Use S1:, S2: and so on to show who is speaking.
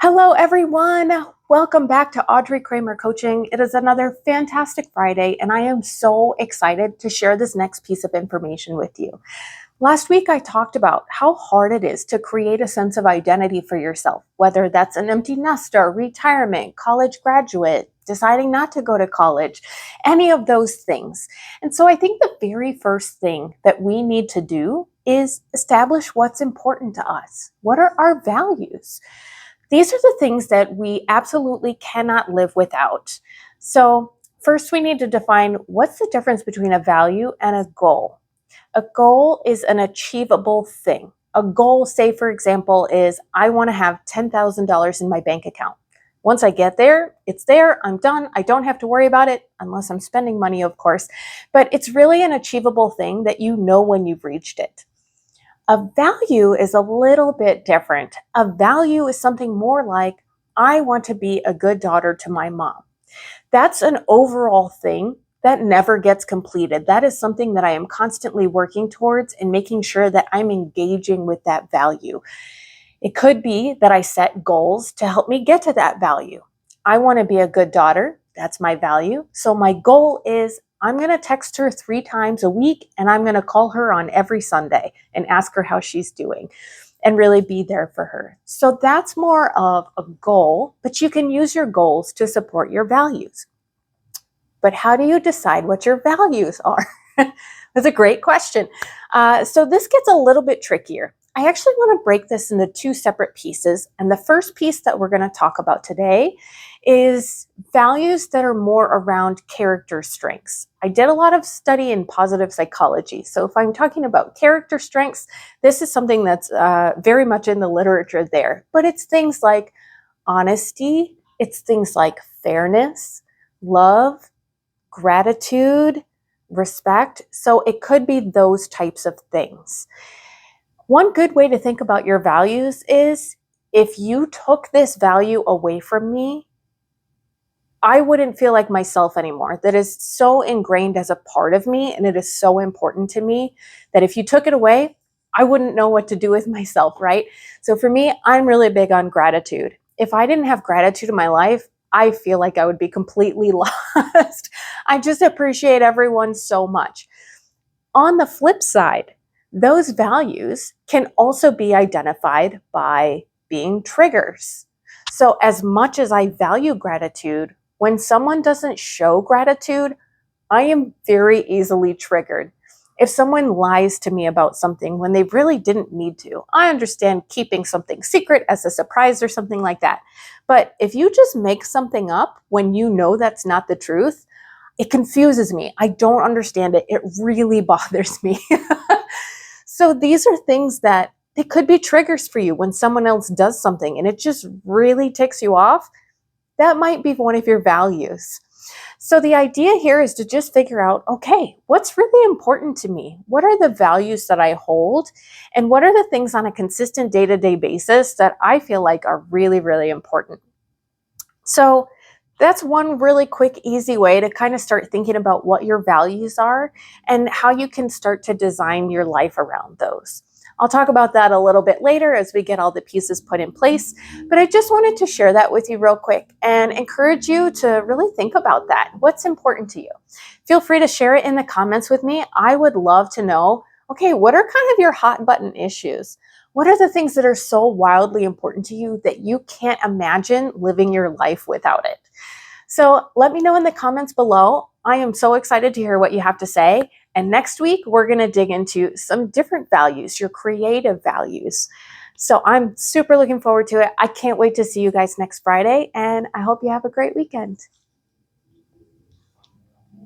S1: Hello, everyone. Welcome back to Audrey Kramer Coaching. It is another fantastic Friday, and I am so excited to share this next piece of information with you. Last week, I talked about how hard it is to create a sense of identity for yourself, whether that's an empty nester, retirement, college graduate, deciding not to go to college, any of those things. And so I think the very first thing that we need to do is establish what's important to us. What are our values? These are the things that we absolutely cannot live without. So, first, we need to define what's the difference between a value and a goal. A goal is an achievable thing. A goal, say, for example, is I want to have $10,000 in my bank account. Once I get there, it's there, I'm done. I don't have to worry about it unless I'm spending money, of course. But it's really an achievable thing that you know when you've reached it. A value is a little bit different. A value is something more like, I want to be a good daughter to my mom. That's an overall thing that never gets completed. That is something that I am constantly working towards and making sure that I'm engaging with that value. It could be that I set goals to help me get to that value. I want to be a good daughter. That's my value. So my goal is I'm going to text her 3 times a week and I'm going to call her on every Sunday and ask her how she's doing and really be there for her. So that's more of a goal, but you can use your goals to support your values. But how do you decide what your values are? That's a great question. So this gets a little bit trickier. I actually want to break this into 2 separate pieces. And the first piece that we're going to talk about today is values that are more around character strengths. I did a lot of study in positive psychology. So if I'm talking about character strengths, this is something that's very much in the literature there. But it's things like honesty, it's things like fairness, love, gratitude, respect. So it could be those types of things. One good way to think about your values is if you took this value away from me, I wouldn't feel like myself anymore. That is so ingrained as a part of me, and it is so important to me that if you took it away, I wouldn't know what to do with myself, right? So for me, I'm really big on gratitude. If I didn't have gratitude in my life, I feel like I would be completely lost. I just appreciate everyone so much. On the flip side, those values can also be identified by being triggers. So, as much as I value gratitude, when someone doesn't show gratitude, I am very easily triggered. If someone lies to me about something when they really didn't need to, I understand keeping something secret as a surprise or something like that. But if you just make something up when you know that's not the truth, it confuses me. I don't understand it. It really bothers me. So these are things that they could be triggers for you when someone else does something and it just really ticks you off. That might be one of your values. So the idea here is to just figure out, okay, what's really important to me? What are the values that I hold? And what are the things on a consistent day-to-day basis that I feel like are really, really important? So that's one really quick, easy way to kind of start thinking about what your values are and how you can start to design your life around those. I'll talk about that a little bit later as we get all the pieces put in place, but I just wanted to share that with you real quick and encourage you to really think about that. What's important to you? Feel free to share it in the comments with me. I would love to know, okay, what are kind of your hot button issues? What are the things that are so wildly important to you that you can't imagine living your life without it? So let me know in the comments below. I am so excited to hear what you have to say. And next week, we're going to dig into some different values, your creative values. So I'm super looking forward to it. I can't wait to see you guys next Friday, and I hope you have a great weekend.